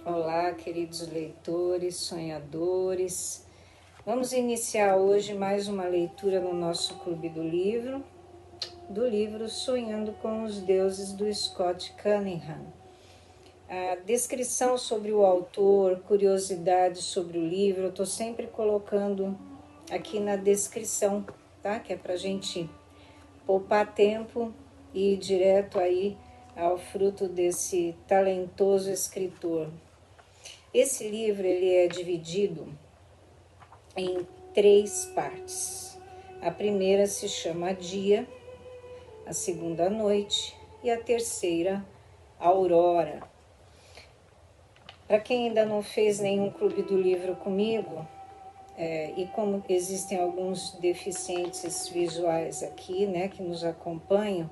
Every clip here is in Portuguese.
Olá, queridos leitores, sonhadores. Vamos iniciar hoje mais uma leitura no nosso Clube do livro Sonhando com os Deuses, do Scott Cunningham. A descrição sobre o autor, curiosidades sobre o livro, eu estou sempre colocando aqui na descrição, tá? Que é para a gente poupar tempo e ir direto aí ao fruto desse talentoso escritor. Esse livro ele é dividido em 3 partes. A primeira se chama Dia, a segunda Noite e a terceira Aurora. Para quem ainda não fez nenhum clube do livro comigo, e como existem alguns deficientes visuais aqui, né, que nos acompanham,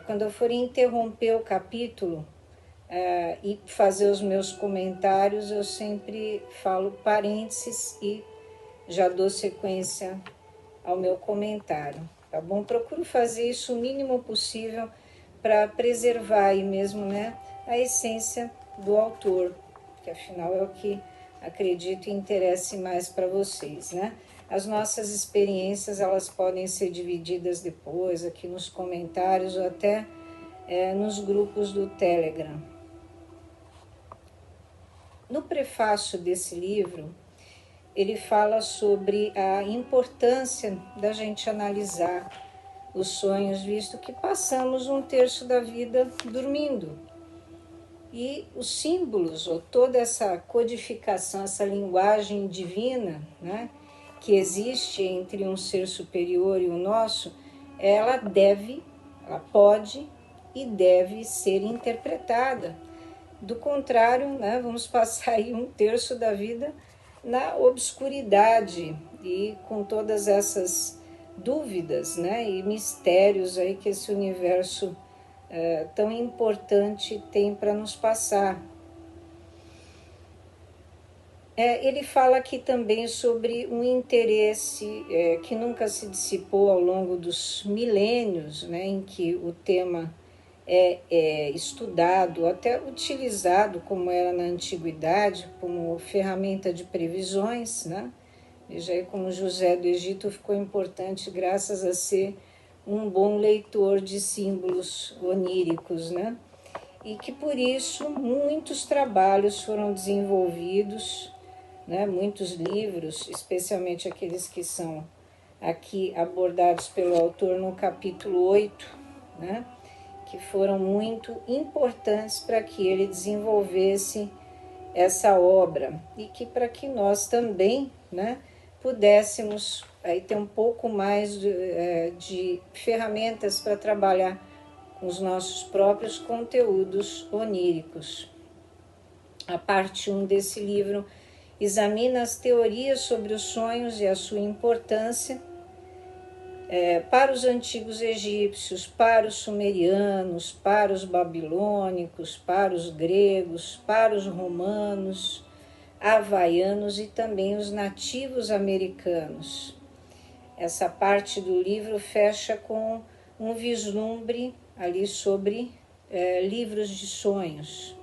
quando eu for interromper o capítulo, e fazer os meus comentários, eu sempre falo parênteses e já dou sequência ao meu comentário, tá bom? Procuro fazer isso o mínimo possível para preservar aí mesmo, né, a essência do autor, que afinal é o que acredito interesse mais para vocês, né? As nossas experiências, elas podem ser divididas depois aqui nos comentários ou até nos grupos do Telegram. No prefácio desse livro, ele fala sobre a importância da gente analisar os sonhos, visto que passamos 1/3 da vida dormindo. E os símbolos, ou toda essa codificação, essa linguagem divina, né, que existe entre um ser superior e o nosso, ela pode e deve ser interpretada. Do contrário, né, vamos passar aí 1/3 da vida na obscuridade e com todas essas dúvidas, né, e mistérios aí que esse universo tão importante tem para nos passar. Ele fala aqui também sobre um interesse que nunca se dissipou ao longo dos milênios, né, em que o tema é estudado, até utilizado como era na antiguidade, como ferramenta de previsões, né? Veja aí como José do Egito ficou importante graças a ser um bom leitor de símbolos oníricos, né? E que por isso muitos trabalhos foram desenvolvidos, né? Muitos livros, especialmente aqueles que são aqui abordados pelo autor no capítulo 8, né? Que foram muito importantes para que ele desenvolvesse essa obra e que para que nós também, né, pudéssemos aí ter um pouco mais de ferramentas para trabalhar com os nossos próprios conteúdos oníricos. A parte 1 desse livro examina as teorias sobre os sonhos e a sua importância para os antigos egípcios, para os sumerianos, para os babilônicos, para os gregos, para os romanos, havaianos e também os nativos americanos. Essa parte do livro fecha com um vislumbre ali sobre livros de sonhos.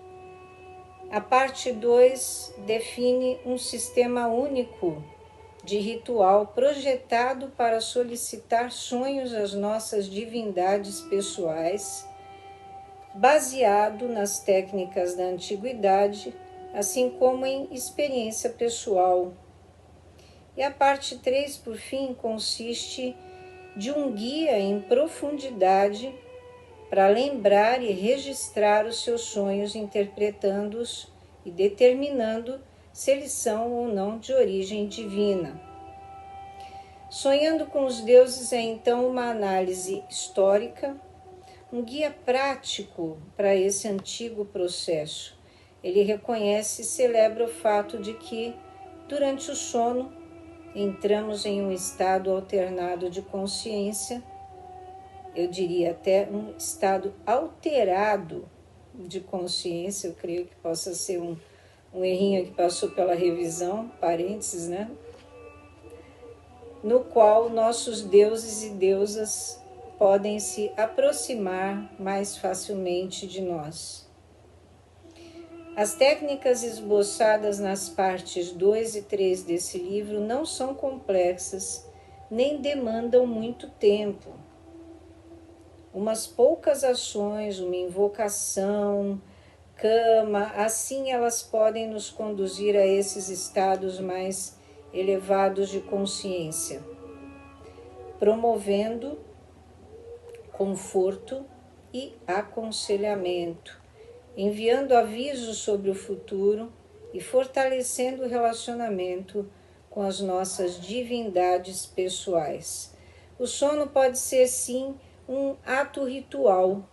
A parte 2 define um sistema único de ritual projetado para solicitar sonhos às nossas divindades pessoais, baseado nas técnicas da antiguidade, assim como em experiência pessoal. E a parte 3, por fim, consiste de um guia em profundidade para lembrar e registrar os seus sonhos, interpretando-os e determinando se eles são ou não de origem divina. Sonhando com os deuses é então uma análise histórica, um guia prático para esse antigo processo. Ele reconhece e celebra o fato de que, durante o sono, entramos em um estado alternado de consciência, eu diria até um estado alterado de consciência, eu creio que possa ser um errinho que passou pela revisão, parênteses, né? No qual nossos deuses e deusas podem se aproximar mais facilmente de nós. As técnicas esboçadas nas partes 2 e 3 desse livro não são complexas, nem demandam muito tempo. Umas poucas ações, uma invocação, cama, assim elas podem nos conduzir a esses estados mais elevados de consciência, promovendo conforto e aconselhamento, enviando avisos sobre o futuro e fortalecendo o relacionamento com as nossas divindades pessoais. O sono pode ser, sim, um ato ritual.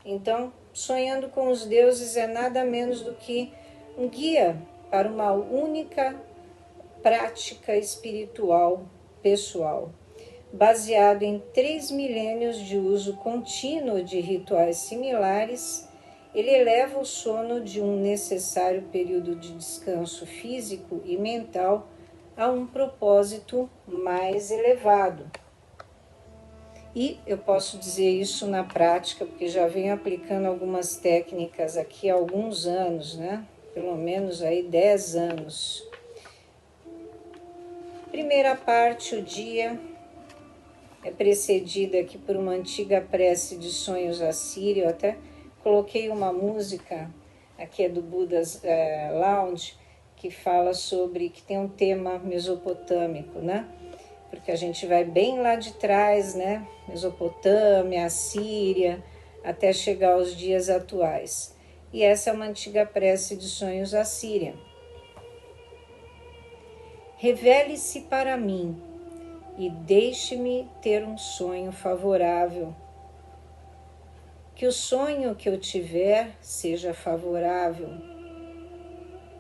Então, sonhando com os deuses é nada menos do que um guia para uma única prática espiritual pessoal, baseado em 3 milênios de uso contínuo de rituais similares. Ele eleva o sono de um necessário período de descanso físico e mental a um propósito mais elevado. E eu posso dizer isso na prática, porque já venho aplicando algumas técnicas aqui há alguns anos, né? Pelo menos aí 10 anos. Primeira parte, o dia é precedida aqui por uma antiga prece de sonhos assírio. Eu até coloquei uma música, aqui é do Buda's Lounge, que fala sobre, que tem um tema mesopotâmico, né? Porque a gente vai bem lá de trás, né? Mesopotâmia, Assíria, até chegar aos dias atuais. E essa é uma antiga prece de sonhos assíria. Revele-se para mim e deixe-me ter um sonho favorável. Que o sonho que eu tiver seja favorável.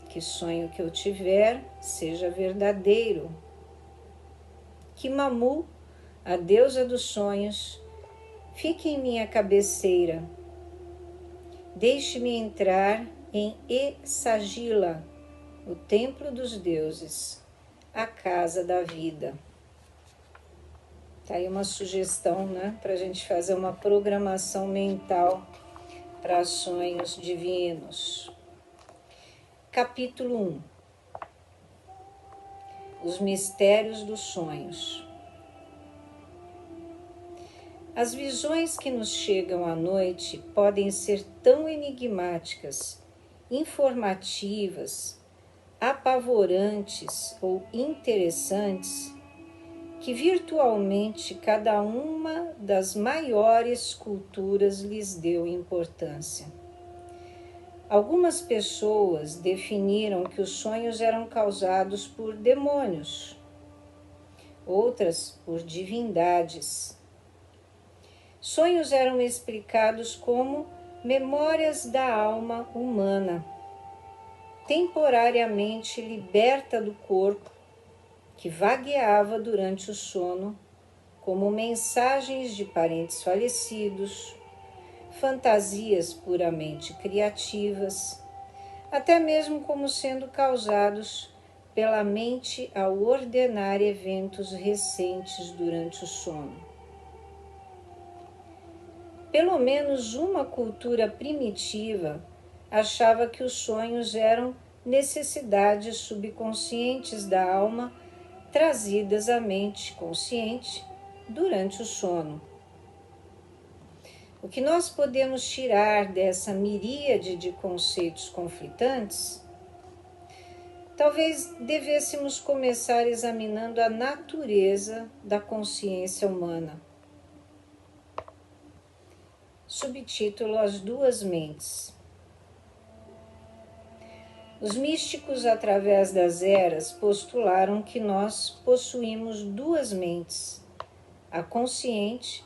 Que o sonho que eu tiver seja verdadeiro. Que Mamu, a deusa dos sonhos, fique em minha cabeceira. Deixe-me entrar em E-Sagila, o templo dos deuses, a casa da vida. Tá aí uma sugestão, né, para a gente fazer uma programação mental para sonhos divinos. Capítulo 1. Os mistérios dos sonhos. As visões que nos chegam à noite podem ser tão enigmáticas, informativas, apavorantes ou interessantes que virtualmente cada uma das maiores culturas lhes deu importância. Algumas pessoas definiram que os sonhos eram causados por demônios, outras por divindades. Sonhos eram explicados como memórias da alma humana, temporariamente liberta do corpo, que vagueava durante o sono, como mensagens de parentes falecidos, fantasias puramente criativas, até mesmo como sendo causados pela mente ao ordenar eventos recentes durante o sono. Pelo menos uma cultura primitiva achava que os sonhos eram necessidades subconscientes da alma trazidas à mente consciente durante o sono. O que nós podemos tirar dessa miríade de conceitos conflitantes? Talvez devêssemos começar examinando a natureza da consciência humana. Subtítulo: As duas mentes. Os místicos, através das eras, postularam que nós possuímos duas mentes: a consciente,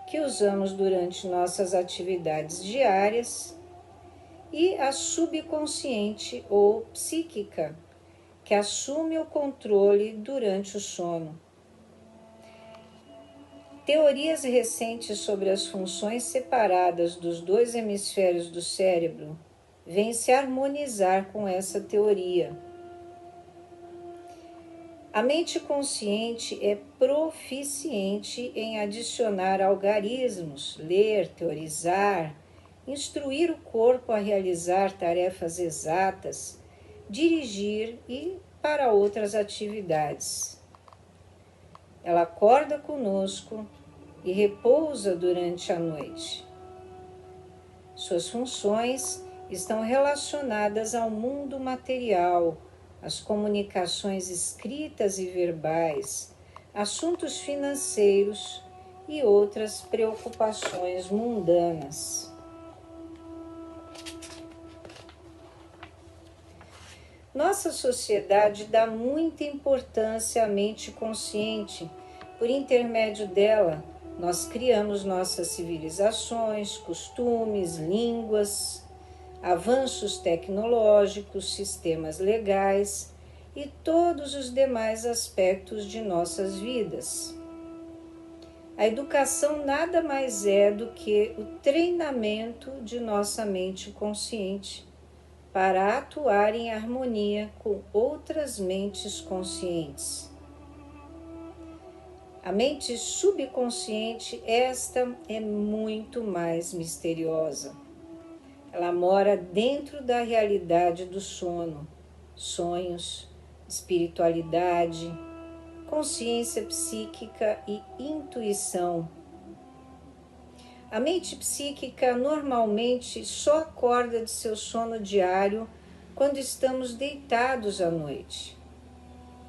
que usamos durante nossas atividades diárias, e a subconsciente ou psíquica, que assume o controle durante o sono. Teorias recentes sobre as funções separadas dos dois hemisférios do cérebro vêm se harmonizar com essa teoria. A mente consciente é proficiente em adicionar algarismos, ler, teorizar, instruir o corpo a realizar tarefas exatas, dirigir e para outras atividades. Ela acorda conosco e repousa durante a noite. Suas funções estão relacionadas ao mundo material, às comunicações escritas e verbais, assuntos financeiros e outras preocupações mundanas. Nossa sociedade dá muita importância à mente consciente. Por intermédio dela, nós criamos nossas civilizações, costumes, línguas, avanços tecnológicos, sistemas legais e todos os demais aspectos de nossas vidas. A educação nada mais é do que o treinamento de nossa mente consciente para atuar em harmonia com outras mentes conscientes. A mente subconsciente, esta é muito mais misteriosa. Ela mora dentro da realidade do sono, sonhos, espiritualidade, consciência psíquica e intuição. A mente psíquica normalmente só acorda de seu sono diário quando estamos deitados à noite.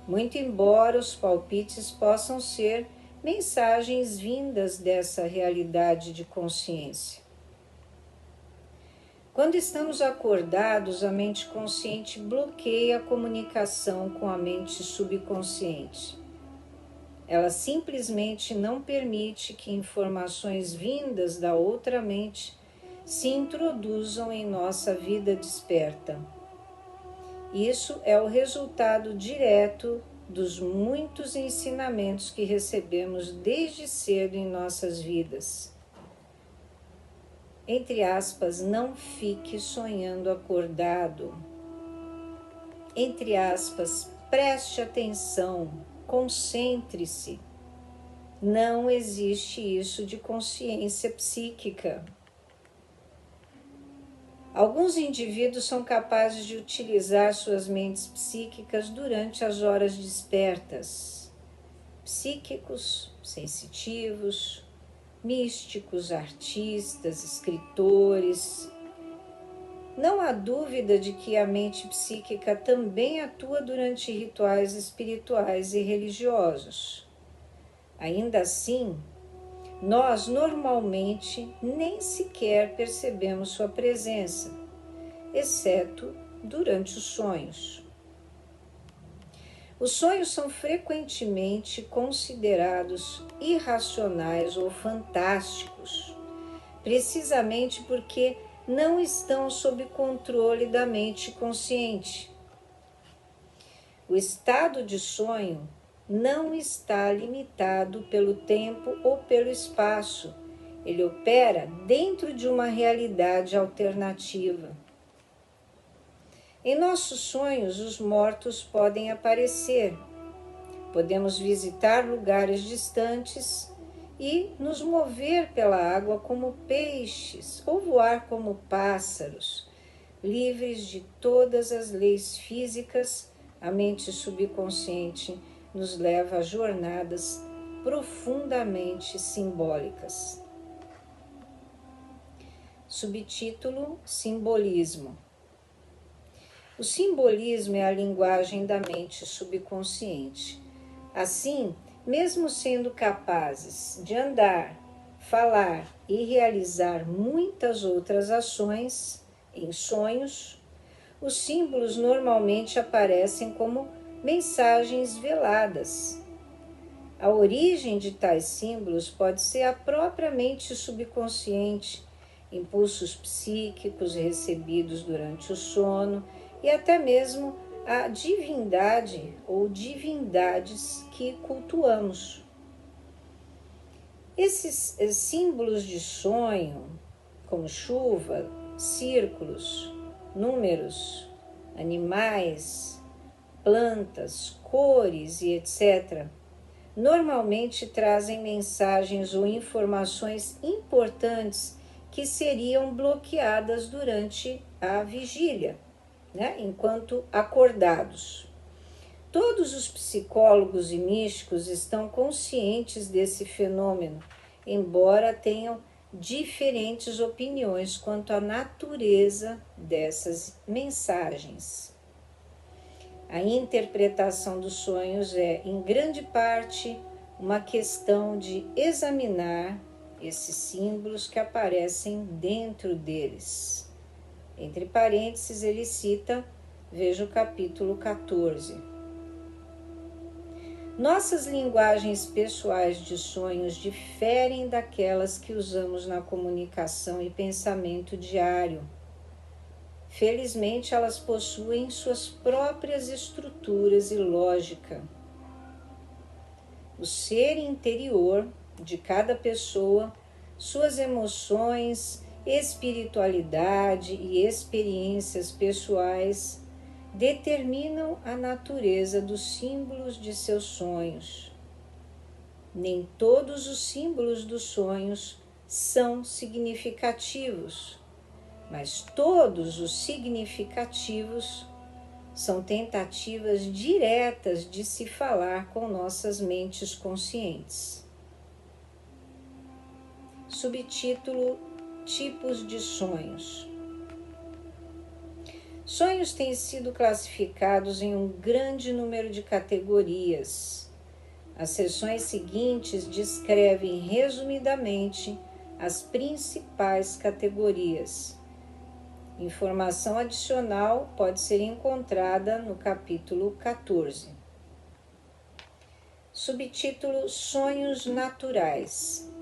Muito embora os palpites possam ser mensagens vindas dessa realidade de consciência. Quando estamos acordados, a mente consciente bloqueia a comunicação com a mente subconsciente. Ela simplesmente não permite que informações vindas da outra mente se introduzam em nossa vida desperta. Isso é o resultado direto dos muitos ensinamentos que recebemos desde cedo em nossas vidas. Entre aspas, não fique sonhando acordado. Entre aspas, preste atenção, concentre-se. Não existe isso de consciência psíquica. Alguns indivíduos são capazes de utilizar suas mentes psíquicas durante as horas despertas. Psíquicos, sensitivos, místicos, artistas, escritores. Não há dúvida de que a mente psíquica também atua durante rituais espirituais e religiosos. Ainda assim, nós normalmente nem sequer percebemos sua presença, exceto durante os sonhos. Os sonhos são frequentemente considerados irracionais ou fantásticos, precisamente porque não estão sob controle da mente consciente. O estado de sonho não está limitado pelo tempo ou pelo espaço. Ele opera dentro de uma realidade alternativa. Em nossos sonhos, os mortos podem aparecer. Podemos visitar lugares distantes e nos mover pela água como peixes ou voar como pássaros, livres de todas as leis físicas. A mente subconsciente nos leva a jornadas profundamente simbólicas. Subtítulo: Simbolismo. O simbolismo é a linguagem da mente subconsciente. Assim, mesmo sendo capazes de andar, falar e realizar muitas outras ações em sonhos, os símbolos normalmente aparecem como mensagens veladas. A origem de tais símbolos pode ser a própria mente subconsciente, impulsos psíquicos recebidos durante o sono e até mesmo a divindade ou divindades que cultuamos. Esses símbolos de sonho, como chuva, círculos, números, animais, plantas, cores e etc., normalmente trazem mensagens ou informações importantes que seriam bloqueadas durante a vigília, né, enquanto acordados. Todos os psicólogos e místicos estão conscientes desse fenômeno, embora tenham diferentes opiniões quanto à natureza dessas mensagens. A interpretação dos sonhos é, em grande parte, uma questão de examinar esses símbolos que aparecem dentro deles. Entre parênteses, ele cita, veja o capítulo 14. Nossas linguagens pessoais de sonhos diferem daquelas que usamos na comunicação e pensamento diário. Felizmente, elas possuem suas próprias estruturas e lógica. O ser interior de cada pessoa, suas emoções, espiritualidade e experiências pessoais determinam a natureza dos símbolos de seus sonhos. Nem todos os símbolos dos sonhos são significativos, mas todos os significativos são tentativas diretas de se falar com nossas mentes conscientes. Subtítulo: Tipos de sonhos. Sonhos têm sido classificados em um grande número de categorias. As seções seguintes descrevem resumidamente as principais categorias. Informação adicional pode ser encontrada no capítulo 14. Subtítulo: Sonhos naturais.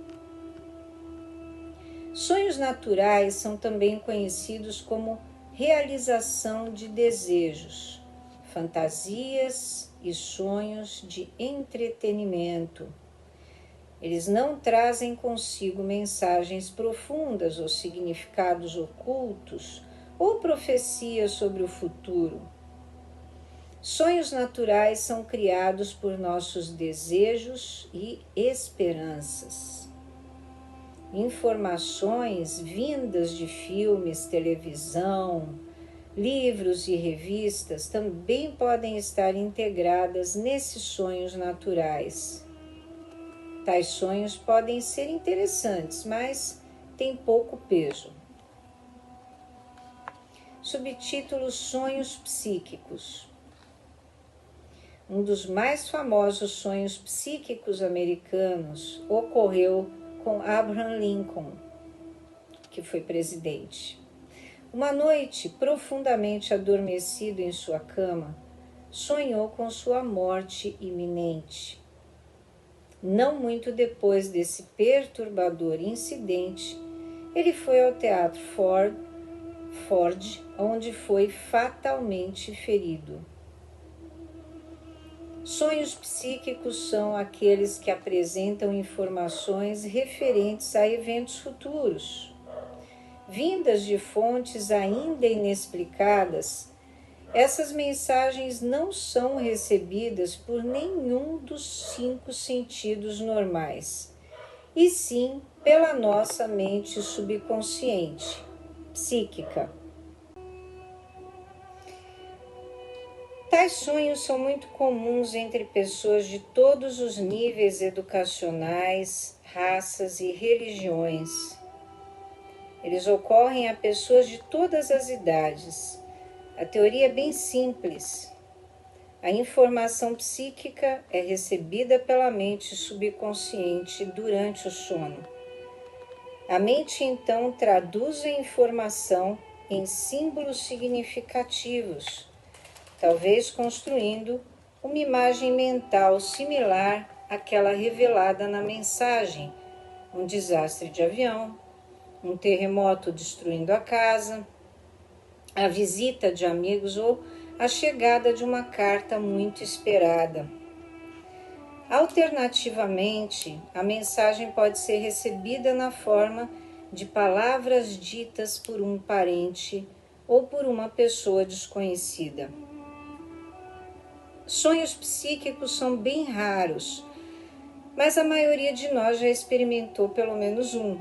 Sonhos naturais são também conhecidos como realização de desejos, fantasias e sonhos de entretenimento. Eles não trazem consigo mensagens profundas ou significados ocultos ou profecias sobre o futuro. Sonhos naturais são criados por nossos desejos e esperanças. Informações vindas de filmes, televisão, livros e revistas também podem estar integradas nesses sonhos naturais. Tais sonhos podem ser interessantes, mas têm pouco peso. Subtítulo: Sonhos psíquicos. Um dos mais famosos sonhos psíquicos americanos ocorreu com Abraham Lincoln, que foi presidente. Uma noite, profundamente adormecido em sua cama, sonhou com sua morte iminente. Não muito depois desse perturbador incidente, ele foi ao Teatro Ford, onde foi fatalmente ferido. Sonhos psíquicos são aqueles que apresentam informações referentes a eventos futuros. Vindas de fontes ainda inexplicadas, essas mensagens não são recebidas por nenhum dos 5 sentidos normais, e sim pela nossa mente subconsciente, psíquica. Tais sonhos são muito comuns entre pessoas de todos os níveis educacionais, raças e religiões. Eles ocorrem a pessoas de todas as idades. A teoria é bem simples. A informação psíquica é recebida pela mente subconsciente durante o sono. A mente então traduz a informação em símbolos significativos, talvez construindo uma imagem mental similar àquela revelada na mensagem: um desastre de avião, um terremoto destruindo a casa, a visita de amigos ou a chegada de uma carta muito esperada. Alternativamente, a mensagem pode ser recebida na forma de palavras ditas por um parente ou por uma pessoa desconhecida. Sonhos psíquicos são bem raros, mas a maioria de nós já experimentou pelo menos um.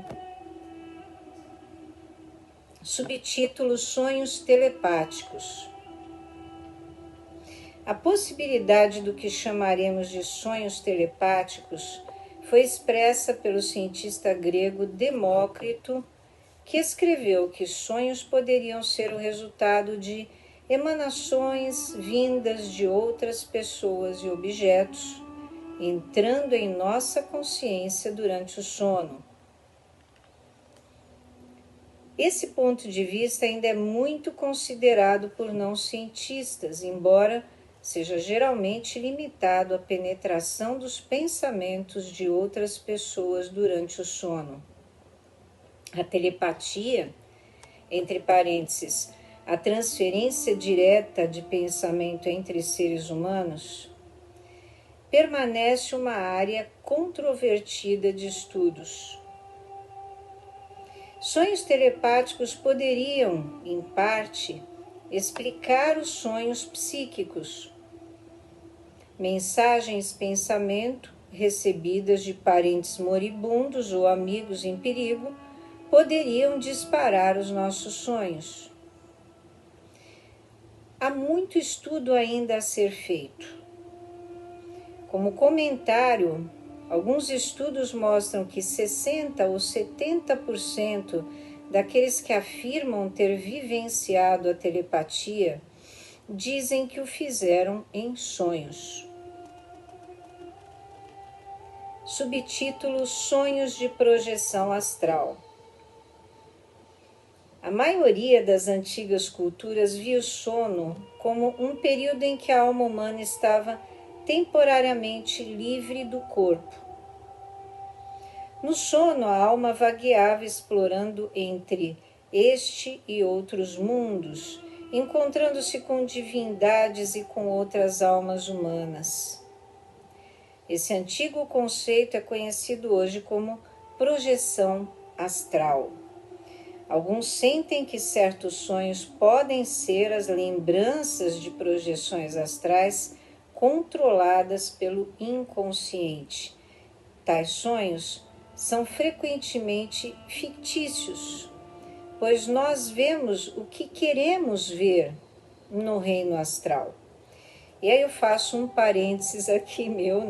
Subtítulo: Sonhos telepáticos. A possibilidade do que chamaremos de sonhos telepáticos foi expressa pelo cientista grego Demócrito, que escreveu que sonhos poderiam ser o resultado de emanações vindas de outras pessoas e objetos, entrando em nossa consciência durante o sono. Esse ponto de vista ainda é muito considerado por não cientistas, embora seja geralmente limitado à penetração dos pensamentos de outras pessoas durante o sono. A telepatia, entre parênteses, a transferência direta de pensamento entre seres humanos, permanece uma área controvertida de estudos. Sonhos telepáticos poderiam, em parte, explicar os sonhos psíquicos. Mensagens pensamento recebidas de parentes moribundos ou amigos em perigo poderiam disparar os nossos sonhos. Há muito estudo ainda a ser feito. Como comentário, alguns estudos mostram que 60% ou 70% daqueles que afirmam ter vivenciado a telepatia dizem que o fizeram em sonhos. Subtítulo: Sonhos de projeção astral. A maioria das antigas culturas via o sono como um período em que a alma humana estava temporariamente livre do corpo. No sono, a alma vagueava explorando entre este e outros mundos, encontrando-se com divindades e com outras almas humanas. Esse antigo conceito é conhecido hoje como projeção astral. Alguns sentem que certos sonhos podem ser as lembranças de projeções astrais controladas pelo inconsciente. Tais sonhos são frequentemente fictícios, pois nós vemos o que queremos ver no reino astral. E aí eu faço um parênteses aqui meu,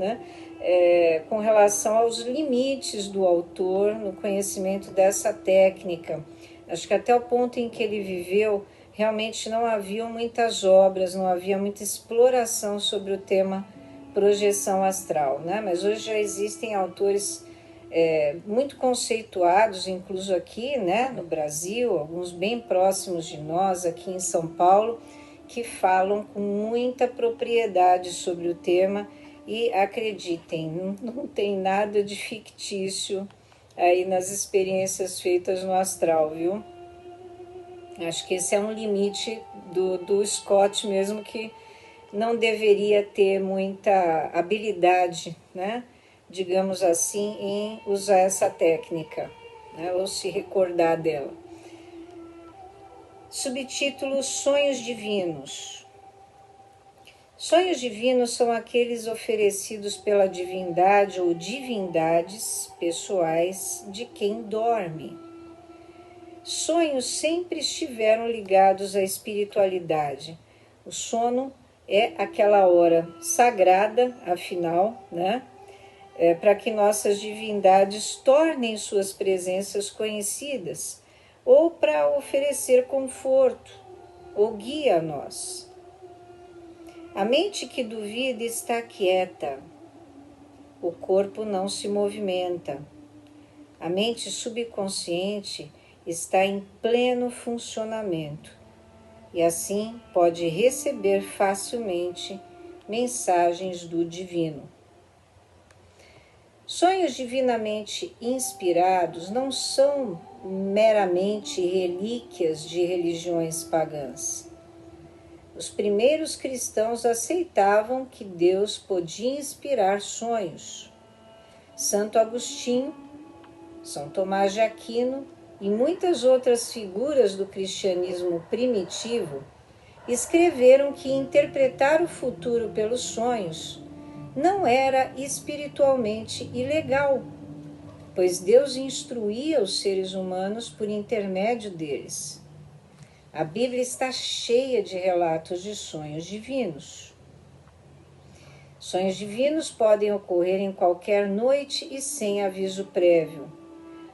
com relação aos limites do autor no conhecimento dessa técnica. Acho que até o ponto em que ele viveu, realmente não havia muitas obras, não havia muita exploração sobre o tema projeção astral, né? Mas hoje já existem autores muito conceituados, incluso aqui, no Brasil, alguns bem próximos de nós, aqui em São Paulo, que falam com muita propriedade sobre o tema e acreditem, não tem nada de fictício aí nas experiências feitas no astral, viu? Acho que esse é um limite do Scott mesmo, que não deveria ter muita habilidade, digamos assim, em usar essa técnica, ou se recordar dela. Subtítulo: Sonhos divinos. Sonhos divinos são aqueles oferecidos pela divindade ou divindades pessoais de quem dorme. Sonhos sempre estiveram ligados à espiritualidade. O sono é aquela hora sagrada, afinal, para que nossas divindades tornem suas presenças conhecidas, ou para oferecer conforto, ou guia a nós. A mente que duvida está quieta, o corpo não se movimenta. A mente subconsciente está em pleno funcionamento e assim pode receber facilmente mensagens do divino. Sonhos divinamente inspirados não são meramente relíquias de religiões pagãs. Os primeiros cristãos aceitavam que Deus podia inspirar sonhos. Santo Agostinho, São Tomás de Aquino e muitas outras figuras do cristianismo primitivo escreveram que interpretar o futuro pelos sonhos não era espiritualmente ilegal, pois Deus instruía os seres humanos por intermédio deles. A Bíblia está cheia de relatos de sonhos divinos. Sonhos divinos podem ocorrer em qualquer noite e sem aviso prévio.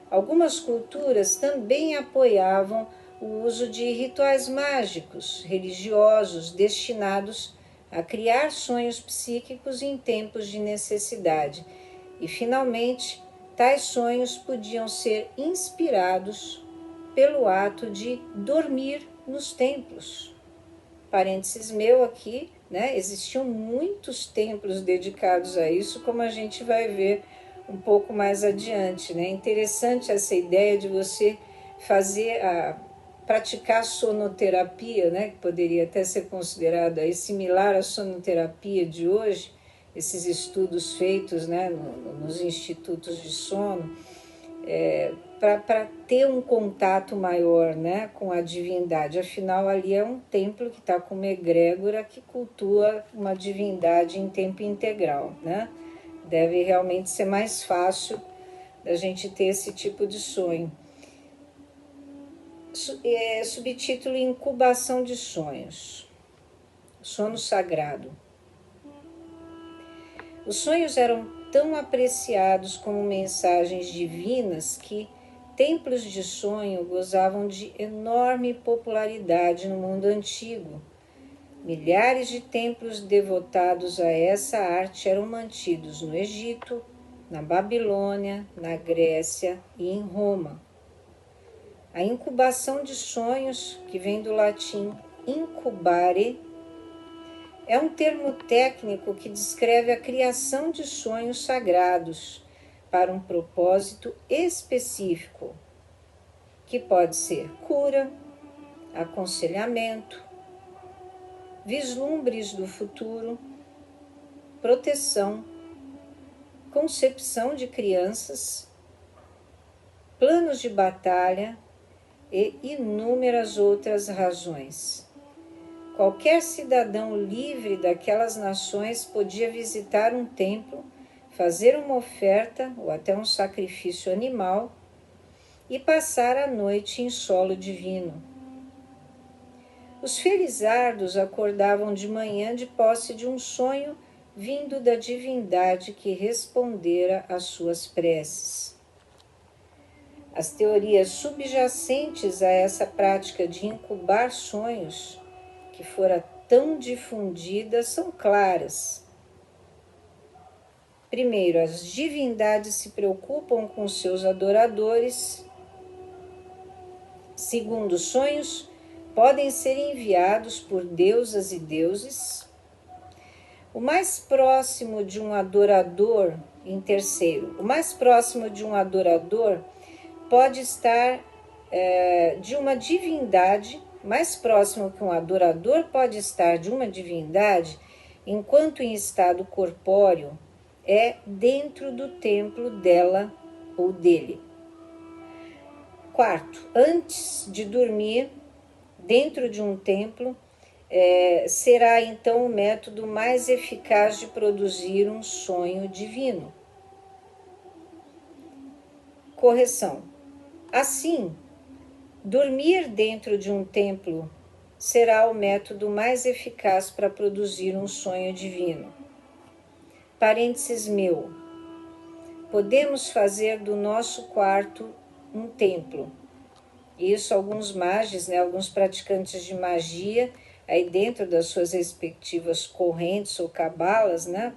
Algumas culturas também apoiavam o uso de rituais mágicos, religiosos, destinados a criar sonhos psíquicos em tempos de necessidade. E, finalmente, tais sonhos podiam ser inspirados pelo ato de dormir nos templos. Parênteses meu aqui, né? Existiam muitos templos dedicados a isso, como a gente vai ver um pouco mais adiante, né? Interessante essa ideia de você praticar sonoterapia, né? Que poderia até ser considerada aí similar à sonoterapia de hoje, esses estudos feitos, né, nos institutos de sono, para ter um contato maior, né, com a divindade. Afinal, ali é um templo que está com uma egrégora que cultua uma divindade em tempo integral, né? Deve realmente ser mais fácil da gente ter esse tipo de sonho. Subtítulo: Incubação de sonhos. Sono sagrado. Os sonhos eram tão apreciados como mensagens divinas que templos de sonho gozavam de enorme popularidade no mundo antigo. Milhares de templos devotados a essa arte eram mantidos no Egito, na Babilônia, na Grécia e em Roma. A incubação de sonhos, que vem do latim incubare, é um termo técnico que descreve a criação de sonhos sagrados para um propósito específico, que pode ser cura, aconselhamento, vislumbres do futuro, proteção, concepção de crianças, planos de batalha e inúmeras outras razões. Qualquer cidadão livre daquelas nações podia visitar um templo, fazer uma oferta ou até um sacrifício animal e passar a noite em solo divino. Os felizardos acordavam de manhã de posse de um sonho vindo da divindade que respondera às suas preces. As teorias subjacentes a essa prática de incubar sonhos, que fora tão difundida, são claras. Primeiro, as divindades se preocupam com seus adoradores. Segundo, sonhos podem ser enviados por deusas e deuses. O mais próximo de um adorador, em terceiro, o mais próximo de um adorador pode estar de uma divindade, mais próximo que um adorador pode estar de uma divindade, enquanto em estado corpóreo, é dentro do templo dela ou dele. Quarto, antes de dormir dentro de um templo, será então o método mais eficaz de produzir um sonho divino. Correção. Assim, dormir dentro de um templo será o método mais eficaz para produzir um sonho divino. Parênteses meu. Podemos fazer do nosso quarto um templo. Isso alguns mages, né, alguns praticantes de magia, aí dentro das suas respectivas correntes ou cabalas, né,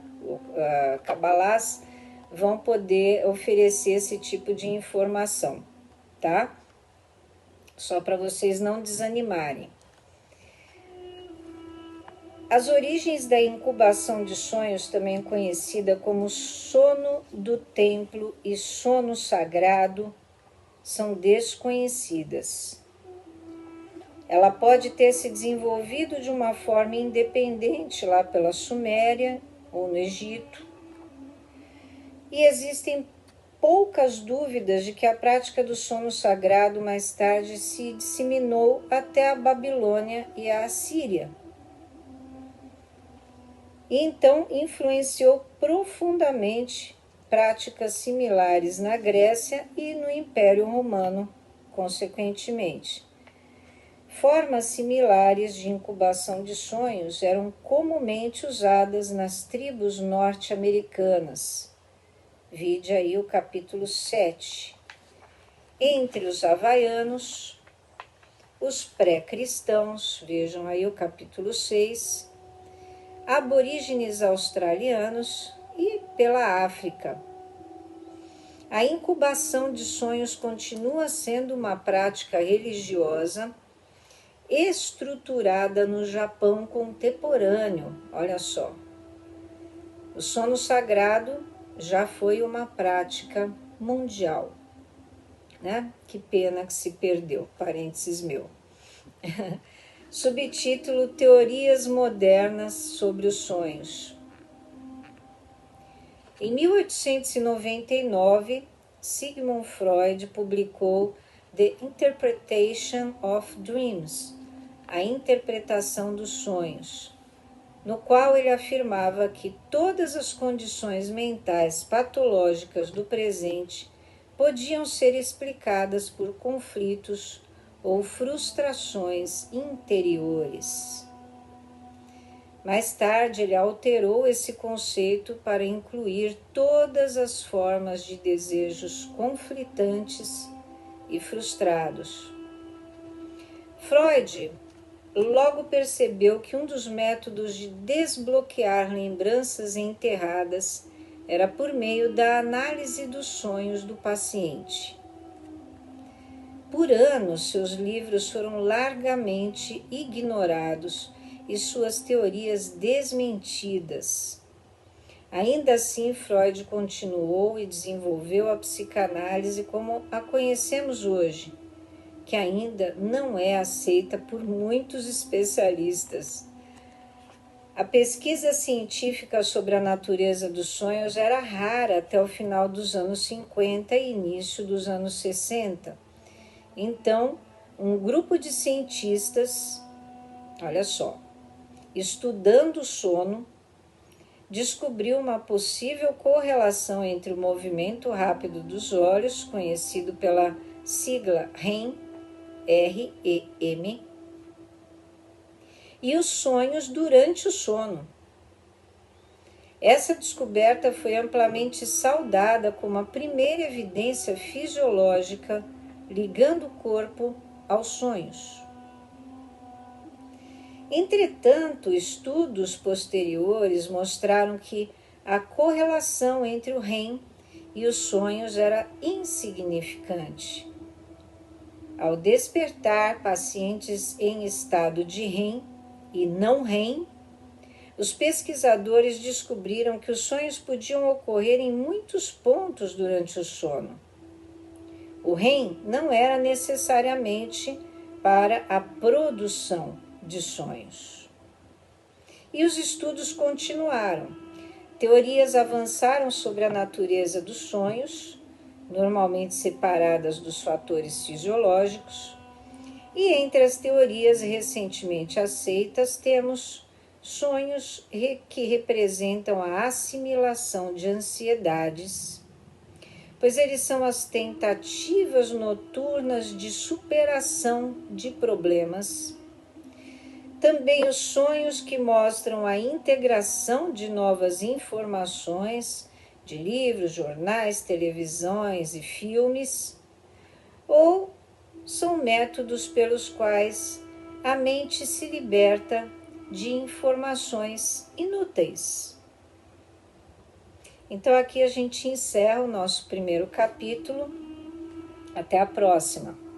cabalás, vão poder oferecer esse tipo de informação, tá? Só para vocês não desanimarem. As origens da incubação de sonhos, também conhecida como sono do templo e sono sagrado, são desconhecidas. Ela pode ter se desenvolvido de uma forma independente lá pela Suméria ou no Egito. E existem poucas dúvidas de que a prática do sono sagrado mais tarde se disseminou até a Babilônia e a Assíria. E então influenciou profundamente práticas similares na Grécia e no Império Romano, consequentemente. Formas similares de incubação de sonhos eram comumente usadas nas tribos norte-americanas. Vide aí o capítulo 7. Entre os havaianos, os pré-cristãos, vejam aí o capítulo 6, aborígenes australianos e pela África. A incubação de sonhos continua sendo uma prática religiosa estruturada no Japão contemporâneo. Olha só, o sono sagrado já foi uma prática mundial, né? Que pena que se perdeu, parênteses meu. Subtítulo: Teorias modernas sobre os sonhos. Em 1899, Sigmund Freud publicou The Interpretation of Dreams, a interpretação dos sonhos, no qual ele afirmava que todas as condições mentais patológicas do presente podiam ser explicadas por conflitos ou frustrações interiores. Mais tarde, ele alterou esse conceito para incluir todas as formas de desejos conflitantes e frustrados. Freud logo percebeu que um dos métodos de desbloquear lembranças enterradas era por meio da análise dos sonhos do paciente. Por anos, seus livros foram largamente ignorados e suas teorias desmentidas. Ainda assim, Freud continuou e desenvolveu a psicanálise como a conhecemos hoje, que ainda não é aceita por muitos especialistas. A pesquisa científica sobre a natureza dos sonhos era rara até o final dos anos 50 e início dos anos 60. Então, um grupo de cientistas, olha só, estudando o sono, descobriu uma possível correlação entre o movimento rápido dos olhos, conhecido pela sigla REM, R-E-M, e os sonhos durante o sono. Essa descoberta foi amplamente saudada como a primeira evidência fisiológica ligando o corpo aos sonhos. Entretanto, estudos posteriores mostraram que a correlação entre o REM e os sonhos era insignificante. Ao despertar pacientes em estado de REM e não REM, os pesquisadores descobriram que os sonhos podiam ocorrer em muitos pontos durante o sono. O REM não era necessariamente para a produção de sonhos. E os estudos continuaram. Teorias avançaram sobre a natureza dos sonhos, normalmente separadas dos fatores fisiológicos, e entre as teorias recentemente aceitas temos sonhos que representam a assimilação de ansiedades, pois eles são as tentativas noturnas de superação de problemas. Também os sonhos que mostram a integração de novas informações de livros, jornais, televisões e filmes, ou são métodos pelos quais a mente se liberta de informações inúteis. Então aqui a gente encerra o nosso primeiro capítulo. Até a próxima!